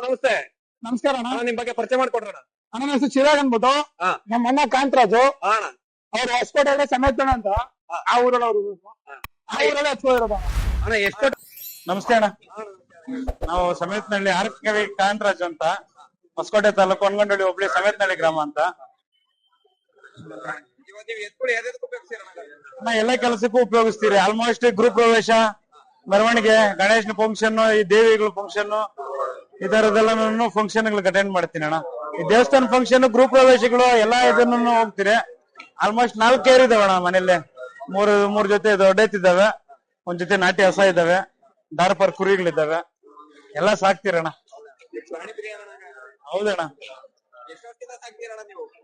ನಮಸ್ತೆ. ನಮಸ್ಕಾರ ಅಣ್ಣ. ನಿಮ್ ಬಗ್ಗೆ ಪರಿಚಯ ಮಾಡ್ಕೊಡ್ರಣ. ಅಣ್ಣ ನನ್ನ ಹೆಸರು ಚಿರಾಗ್ ಅನ್ಬಿಟ್ಟು. ನಮ್ಮ ಅಣ್ಣ ಕಾಂತರಾಜು. ಅವ್ರು ಹೊಸಕೋಟೆ ಸಮೇತಣ್ಣ ಅಂತ ಆ ಊರಲ್ಲಿ ಅವರು ಆ ಊರಲ್ಲೇ ಹಚ್ಕೋದಿರೋದು ಅಣ್ಣ. ಎಷ್ಟು ನಮಸ್ತೆ ಅಣ್ಣ. ನಾವು ಸಮೇತನಹಳ್ಳಿ ಆರ್ಕವಿ ಕಾಂತರಾಜು ಅಂತ, ಹೊಸಕೋಟೆ ತಾಲೂಕು ಹೊನಗನಹಳ್ಳಿ ಹೋಬಳಿ ಸಮೇತನಹಳ್ಳಿ ಗ್ರಾಮ ಅಂತ. ಅಣ್ಣ ಎಲ್ಲ ಕೆಲಸಕ್ಕೂ ಉಪಯೋಗಿಸ್ತೀರಿ. ಆಲ್ಮೋಸ್ಟ್ ಗೃಹ ಪ್ರವೇಶ, ಮೆರವಣಿಗೆ, ಗಣೇಶನ ಫಂಕ್ಷನ್, ಈ ದೇವಿಗಳ ಫಂಕ್ಷನ್, ಈ ತರದೆಲ್ಲ ಫಂಕ್ಷನ್ ಗಳಿಗೆ ಅಟೆಂಡ್ ಮಾಡ್ತೀನಿ ಅಣ್ಣ. ಈ ದೇವಸ್ಥಾನ ಫಂಕ್ಷನ್, ಗೃಹ ಪ್ರವೇಶಗಳು ಎಲ್ಲಾ ಇದನ್ನು ಹೋಗ್ತೀರಿ. ಆಲ್ಮೋಸ್ಟ್ 4 ಕೇರ್ ಇದಾವೆ ಅಣ್ಣ ಮನೇಲಿ. ಮೂರು ಜೊತೆ ದೊಡ್ಡ ಎತ್ತಿದ್ದಾವೆ, ಒಂದ್ ಜೊತೆ ನಾಟಿ ಹಸ ಇದ್ದಾವೆ, ದಾರಪರ್ ಕುರಿಗಳಿದ್ದಾವೆ, ಎಲ್ಲಾ ಸಾಕ್ತಿರಣ್ಣ. ಹೌದಣ್ಣ.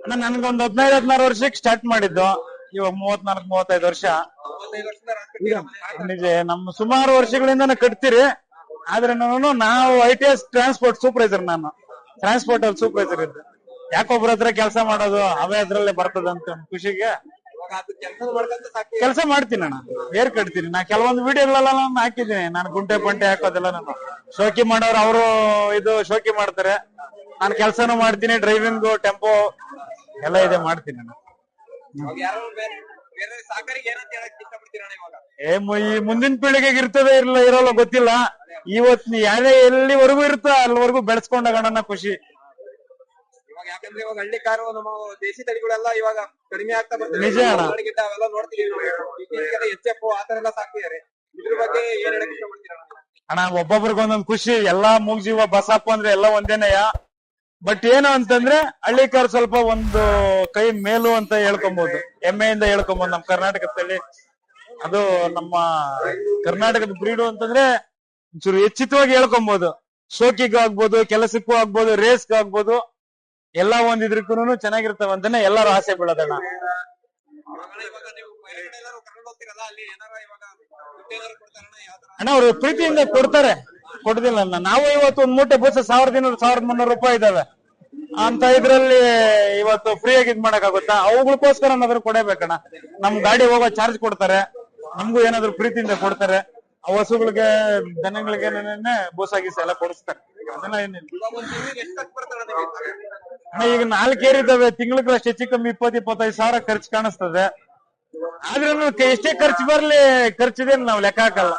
ಅಣ್ಣ ನನ್ಗೊಂದ್ 15-16 ವರ್ಷಕ್ಕೆ ಸ್ಟಾರ್ಟ್ ಮಾಡಿದ್ದು. ಇವಾಗ 34-35 ವರ್ಷ. ನಿಜ ನಮ್ಮ ಸುಮಾರು ವರ್ಷಗಳಿಂದ ಕಟ್ತೀರಿ. ಆದ್ರೆ ನಾವು ITS ಟ್ರಾನ್ಸ್ಪೋರ್ಟ್ ಸೂಪರ್ವೈಸರ್. ನಾನು ಟ್ರಾನ್ಸ್ಪೋರ್ಟ್ ಅಲ್ಲಿ ಸೂಪರ್ವೈಸರ್ ಇದ್ದೆ. ಯಾಕೊಬ್ರ ಹತ್ರ ಕೆಲಸ ಮಾಡೋದು, ಅವೇ ಅದ್ರಲ್ಲೇ ಬರ್ತದಂತ ಖುಷಿಗೆ ಕೆಲಸ ಮಾಡ್ತೀನಿ ಅಣ್ಣ. ಏರ್ ಕಟ್ತೀನಿ. ನಾ ಕೆಲವೊಂದು ವಿಡಿಯೋಗಳೆಲ್ಲ ನಾನು ಹಾಕಿದ್ದೀನಿ. ನಾನು ಗುಂಟೆ ಪಂಟೆ ಹಾಕೋದೆಲ್ಲ ನಾನು ಶೋಕಿ ಮಾಡೋರು, ಅವರು ಇದು ಶೋಕಿ ಮಾಡ್ತಾರೆ. ನಾನು ಕೆಲಸನೂ ಮಾಡ್ತೀನಿ, ಡ್ರೈವಿಂಗ್, ಟೆಂಪೋ ಎಲ್ಲ ಇದೆ ಮಾಡ್ತೀನಿ ಅಣ್ಣ. ಈ ಮುಂದಿನ ಪೀಳಿಗೆಗೆ ಇರ್ತದೆ ಇರೋಲ್ಲ ಗೊತ್ತಿಲ್ಲ. ಇವತ್ತು ಯಾರೇ ಎಲ್ಲಿವರೆಗೂ ಇರುತ್ತ ಅಲ್ಲಿವರೆಗೂ ಬೆಳೆಸ್ಕೊಂಡಾಗಣ್ಣ ಖುಷಿ. ಯಾಕಂದ್ರೆ ಇವಾಗ ಹಳ್ಳಿ ಕಾರು ನಮ್ಮ ದೇಶಿ ತಳಿಗಳೆಲ್ಲ ಇವಾಗ ಕಡಿಮೆ ಆಗ್ತಾ ಬರ್ತದೆ. ನಿಜ ಅಣ್ಣ. ಅವೆಲ್ಲ ನೋಡ್ತೀವಿ. HF ಆತರ ಎಲ್ಲ ಸಾಕ್ತಿದ್ದಾರೆ. ಇದ್ರ ಬಗ್ಗೆ ಏನ್ ಹೇಳಕ್ ಇಷ್ಟಪಡ್ತೀರಾ ಅಣ್ಣ? ಒಬ್ಬೊಬ್ರಿಗೆ ಒಂದೊಂದು ಖುಷಿ. ಎಲ್ಲಾ ಮೂಗ್ಜೀವ ಬಸಪ್ಪ ಅಂದ್ರೆ ಎಲ್ಲ ಒಂದೇನೆಯ. ಬಟ್ ಏನು ಅಂತಂದ್ರೆ ಹಳ್ಳಿ ಕಾರ್ ಸ್ವಲ್ಪ ಒಂದು ಕೈ ಮೇಲು ಅಂತ ಹೇಳ್ಕೊಬಹುದು, ಹೆಮ್ಮೆಯಿಂದ ಹೇಳ್ಕೊಬಹುದು. ನಮ್ ಕರ್ನಾಟಕದಲ್ಲಿ ಅದು ನಮ್ಮ ಕರ್ನಾಟಕದ ಬ್ರೀಡು ಅಂತಂದ್ರೆ ಒಂಚೂರು ಹೆಚ್ಚಿತವಾಗಿ ಹೇಳ್ಕೊಬಹುದು. ಶೋಕಿಗೂ ಆಗ್ಬೋದು, ಕೆಲಸಕ್ಕೂ ಆಗ್ಬೋದು, ರೇಸ್ಗೂ ಆಗ್ಬೋದು, ಎಲ್ಲಾ ಒಂದಿದ್ರಕ್ಕೂ ಚೆನ್ನಾಗಿರ್ತಾವ ಅಂತಾನೆ ಎಲ್ಲಾರು ಆಸೆ ಬೀಳೋದಣ್ಣ. ಅಣ್ಣ ಅವ್ರು ಪ್ರೀತಿಯಿಂದ ಕೊಡ್ತಾರೆ, ಕೊಡುದಿಲ್ಲ. ನಾವು ಇವತ್ತು ಒಂದ್ ಮೂಟೆ ಬೂಸ 1200-1300 ರೂಪಾಯಿ ಇದಾವೆ ಅಂತ ಇದ್ರಲ್ಲಿ ಇವತ್ತು ಫ್ರೀ ಆಗಿ ಇದ್ ಮಾಡಕ್ ಆಗುತ್ತಾ? ಅವುಗಳಿಗೋಸ್ಕರ ಏನಾದ್ರು ಕೊಡಬೇಕಣ್ಣ. ನಮ್ ಗಾಡಿ ಹೋಗೋ ಚಾರ್ಜ್ ಕೊಡ್ತಾರೆ, ನಮ್ಗೂ ಏನಾದ್ರು ಪ್ರೀತಿಯಿಂದ ಕೊಡ್ತಾರೆ. ಆ ಹಸುಗಳಿಗೆ, ದನಗಳಿಗೆ ಬೂಸ ಗೀಸ ಎಲ್ಲ ಕೊಡಿಸ್ತಾರೆ. ಅದೆಲ್ಲ ಏನಿಲ್ಲ ಅಣ್ಣ. ಈಗ 4 ಕೇರ್ ಇದ್ದಾವೆ. ತಿಂಗಳಿಗೆ ಅಷ್ಟು ಹೆಚ್ಚು ಕಮ್ಮಿ 20-25 ಸಾವಿರ ಖರ್ಚು ಕಾಣಿಸ್ತದೆ. ಆದ್ರೂ ಎಷ್ಟೇ ಖರ್ಚು ಬರ್ಲಿ, ಖರ್ಚಿದೇನು ನಾವು ಲೆಕ್ಕ ಹಾಕಲ್ಲ.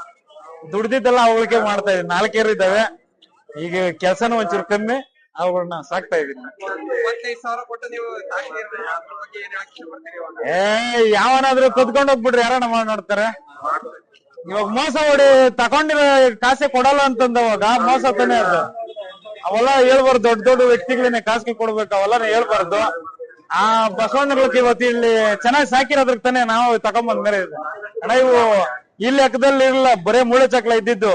ದುಡ್ದಿದ್ದೆಲ್ಲ ಅವುಗಳಿಗೆ ಮಾಡ್ತಾ ಇದೀನಿ. 4 ಕೇರ್ ಇದ್ದಾವೆ. ಈಗ ಕೆಲ್ಸನೂ ಒಂಚೂರು ಕಮ್ಮಿ, ಅವುಗಳನ್ನ ಸಾಕ್ತಾ ಇದೀನಿ. ಯಾವನಾದ್ರೂ ಕದ್ಕೊಂಡು ಹೋಗ್ಬಿಟ್ರೆ ಯಾರನ್ನ ಮಾಡಿ ನೋಡ್ತಾರೆ. ಇವಾಗ ಮೋಸ ಹೊಡಿ ತಕೊಂಡಿರೋ ಕಾಸೆ ಕೊಡಲ್ಲ ಅಂತಂದವಾಗ ಮೋಸ ತಾನೇ ಅದು. ಅವೆಲ್ಲ ಹೇಳ್ಬಾರ್ದು. ದೊಡ್ಡ ದೊಡ್ಡ ವ್ಯಕ್ತಿಗಳನ್ನೇ ಕಾಸಿಗೆ ಕೊಡ್ಬೇಕು, ಅವೆಲ್ಲ ಹೇಳ್ಬಾರ್ದು. ಆ ಬಸವಣ್ಣಗಳಿಗೆ ಇವತ್ತು ಇಲ್ಲಿ ಚೆನ್ನಾಗಿ ಸಾಕಿರೋದ್ರ ತಾನೇ ನಾವು ತಗೊಂಬಂದ್ ಮೇಲೆ ಇದೆ ಅಣ್ಣ. ಇವು ಈ ಲೆಕ್ಕದಲ್ಲಿ ಇರಲ್ಲ, ಬರೇ ಮೂಳೆ ಚಕ್ಲ ಇದ್ದಿದ್ದು.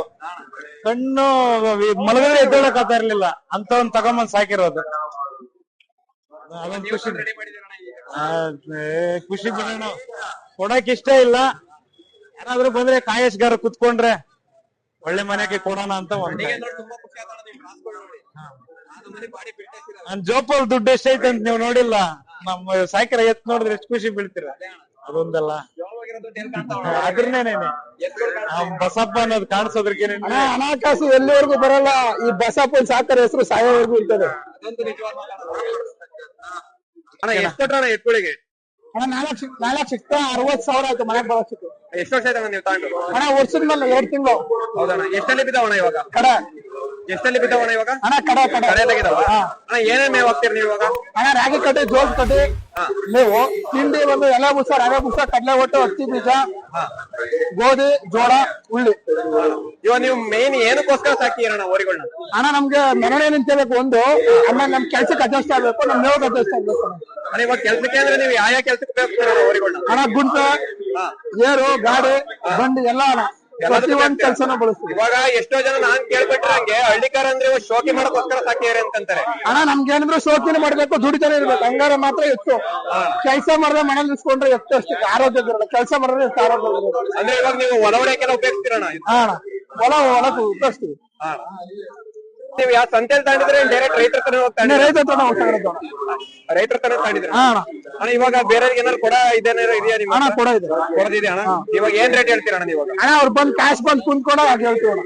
ಕಣ್ಣು ಮಲಗಡೆ ಎದ್ದೇಳಕ್ಕಾಗ್ತಾ ಇರ್ಲಿಲ್ಲ ಅಂತ ಒಂದ್ ತಗೊಂಬಂದ್ ಸಾಕಿರೋದು. ಅದೊಂದು ಖುಷಿ. ಖುಷಿ ಬಿಡೋಣ. ಕೊಡಕ್ ಇಷ್ಟ ಇಲ್ಲ. ಯಾರಾದ್ರೂ ಬಂದ್ರೆ ಕಾಯಸ್ಗಾರ ಕುತ್ಕೊಂಡ್ರೆ ಒಳ್ಳೆ ಮನೆಗೆ ಕೊಡೋಣ ಅಂತ ಒಂದು. ನನ್ ಜೋಪಲ್ ದುಡ್ಡು ಎಷ್ಟೈತೆ ಅಂತ ನೀವು ನೋಡಿಲ್ಲ. ನಮ್ಮ ಸಾಕಿರ ಎತ್ ನೋಡಿದ್ರೆ ಎಷ್ಟು ಖುಷಿ ಬೀಳ್ತೀರ. ಅದೊಂದಲ್ಲ, ಅದ್ರನ್ನೇನೆ ಬಸಪ್ಪ ಅನ್ನೋದು ಕಾಣಿಸೋದ್ರಿಗೆ ಹಣಕಾಸು ಎಲ್ಲಿವರೆಗೂ ಬರಲ್ಲ. ಈ ಬಸಪ್ಪ ಸಾಕರ ಹೆಸರು ಸಾಯೋವರೆಗೂ ಇರ್ತದೆ. ಅಣ್ಣ ಎಷ್ಟು ಕೊಟ್ರಣ ಎತ್ಕೊಳ್ಳಿಗೆ? ಅಣ್ಣ 4 ಸಿಕ್ತ 60,000 ಆಯ್ತು ಮನೆಗೆ ಬರೋಷ್ಟು. ಎಷ್ಟು ವರ್ಷ ಆಯ್ತಣ್ಣ ನೀವು ತಗೊಂಡು? ಅಣ್ಣ ವರ್ಷದ ಮೇಲೆ 2 ತಿಂಗಳು. ಹೌದಣ್ಣ. ಎಷ್ಟಲ್ಲಿ ಬಿದ್ದಾವಣ್ಣ ಇವಾಗ? ಕಡೆ ಎಷ್ಟಲ್ಲಿ ಬಿದ್ದಾವಣ್ಣ ಇವಾಗ? ಅಣ್ಣ ಕಡೆದಾಗಿದಾವ. ಅಣ್ಣ ಏನೇನ್ ಮೇವ್ ಹಾಕ್ತೀರಿ ನೀವು ಇವಾಗ? ಅಣ್ಣ ರಾಗಿ ಕಟ್ಟಿ, ಜೋಳದ ಕಟ್ಟಿ ಮೇವು, ತಿಂಡಿ ಒಂದು ಎಲೆ ಬುಸ, ರವೆ ಬುಸ, ಕಡಲೆ ಒಟ್ಟು, ಹತ್ತಿ ಬೀಜ, ಗೋಧಿ, ಜೋಳ, ಉಳ್ಳಿ. ಇವಾಗ ನೀವು ಮೇನ್ ಏನಕ್ಕೋಸ್ಕರ ಸಾಕಿರಣ್ಣ ಹೋರಿಗಳನ್ನ? ಅಣ್ಣ ನಮ್ಗೆ ಮೆರವಣಿಗೆ ನಿಂತಬೇಕು ಒಂದು, ಆಮೇಲೆ ನಮ್ ಕೆಲ್ಸಕ್ಕೆ ಅಡ್ಜಸ್ಟ್ ಆಗ್ಬೇಕು, ನಮ್ ಮೇವು ಅಡ್ಜಸ್ಟ್ ಆಗ್ಬೇಕು. ಅಣ್ಣ ಇವಾಗ ಕೆಲ್ಸಕ್ಕೆ ಅಂದ್ರೆ ನೀವು ಯಾವ ಕೆಲ್ಸಕ್ಕೆ ಬೇಕು ಹೋರಿಗಳನ್ನ? ಅಣ್ಣ ಗುಂಟೆ, ಏರು, ಗಾಡಿ, ಬಂಡಿ ಎಲ್ಲ ಅಣ್ಣ ಪ್ರತಿಯೊಂದ್ ಕೆಲ್ಸನ ಬಳಸ್ತೀವಿ. ಇವಾಗ ಎಷ್ಟೋ ಜನ ನಾನ್ ಕೇಳ್ಬಿಟ್ರಂಗೆ ಹಳ್ಳಿಕಾರ ಅಂದ್ರೆ ಶೋಕಿ ಮಾಡೋಕ್ಕೋಸ್ಕರ ಸಾಕಿದಾರೆ ಅಂತಂತಾರೆ. ಅಣ್ಣ ನಮ್ಗೇನಿದ್ರು ಶೋಕಿನ ಮಾಡ್ಬೇಕು, ದುಡಿತಾನೆ ಇರ್ಬೇಕು, ಹಂಗಾರ ಮಾತ್ರ ಎತ್ತು. ಕೆಲಸ ಮಾಡಿದ್ರೆ ಮನೇಲಿ ನಿಲ್ಸ್ಕೊಂಡ್ರೆ ಎತ್ತು ಅಷ್ಟೇ ಆರೋಗ್ಯ ಇರಲ್ಲ. ಕೆಲಸ ಮಾಡಿದ್ರೆ ಎಷ್ಟು ಆರೋಗ್ಯ ಇರಬೇಕು. ಅಂದ್ರೆ ಇವಾಗ ನೀವು ಹೊಲ ಹೊಡೆಯಕ್ಕೆಲ್ಲ ಉಪಯೋಗಿಸ್ತೀರಣ್ಣ? ಹೊಲ ಉಪಯೋಗಿಸ್ತೀವಿ. ನೀವು ಯಾವ ಸಂತೆಯಲ್ಲಿ ತಗೊಂಡಿದ್ರೆ ಡೈರೆಕ್ಟ್ ರೈತರ ತನ ಹೋಗ್ತಾನೆ? ರೈತರ ತನ ಹೋಗ್ತಾ ರೈತರ ತನ ತಗೊಂಡಿದ್ರೆ ಅಣ್ಣ. ಇವಾಗ ಬೇರೆ ಏನಾದ್ರು ಕೊಡ ಇದೇನಾರು ಇದೆಯಾ ನಿಮ್ಮ? ಅಣ್ಣ ಕೊಡ ಇದೆ. ಕೊಡದಿದೆ ಅಣ್ಣ. ಇವಾಗ ಏನ್ ರೇಟ್ ಹೇಳ್ತೀರಣ್ಣ ನೀವು? ಅಣ್ಣ ಅವ್ರು ಬಂದ್ ಕ್ಯಾಶ್ ಬಂದ್ ಕುಂತ್ಕೊಂಡ ಹೇಳ್ತೀವಿ.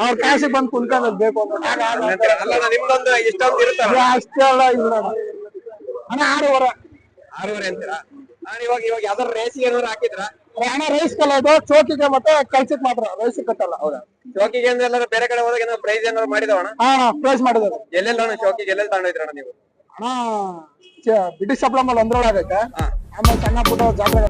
ಅವ್ರ ಕಾಸಿಗೆ ಬಂದು ಕುಂತ್ಕೊಂಡ್ ಬೇಕು ಅಂತ ಅಲ್ಲ ನಿಮ್ದೊಂದು ಇಷ್ಟೊಂದು ಇರುತ್ತಲ್ಲ ಅಷ್ಟೆಲ್ಲ ಇಲ್ಲ ಅಣ್ಣ 6.5 6.5 ಅಂತೀರಾ? ನಾನು ಇವಾಗ ಯಾವ್ದಾರ ರೇಸಿಗೆ ಏನಾದ್ರು ಹಾಕಿದ್ರ? ಅಣ್ಣ ರೈಸ್ ಕಲ್ಲೋದು ಚೋಕಿಗೆ ಮತ್ತೆ ಕೆಲ್ಸಕ್ಕೆ ಮಾತ್ರ ರೈಸ್ ಕಟ್ಟಲ್ಲ. ಹೌದಾ? ಚೌಕಿಗೆ ಎಲ್ಲಾದ್ರೂ ಬೇರೆ ಕಡೆ ಹೋದಾಗ ಏನಾದ್ರು ಪ್ರೈಸ್ ಏನಾದ್ರು ಮಾಡಿದವಣ? ಹಾ ಪ್ರೈಸ್ ಮಾಡಿದಾರೆ. ಎಲ್ಲೆಲ್ಲ ಚೌಕಿಗೆ ಎಲ್ಲೆಲ್ಲಿ ತಗೊಂಡಿದ್ರಣ್ಣ ನೀವು? ಅಣ್ಣ ಬ್ರಿಟಿಷ್ ಸಪ್ಲಮಲ್ ಒಂದ್ರೊಳಗೈತೆ, ಆಮೇಲೆ ಸಣ್ಣ ಪುಟ್ಟ ಜಾತ್ರೆ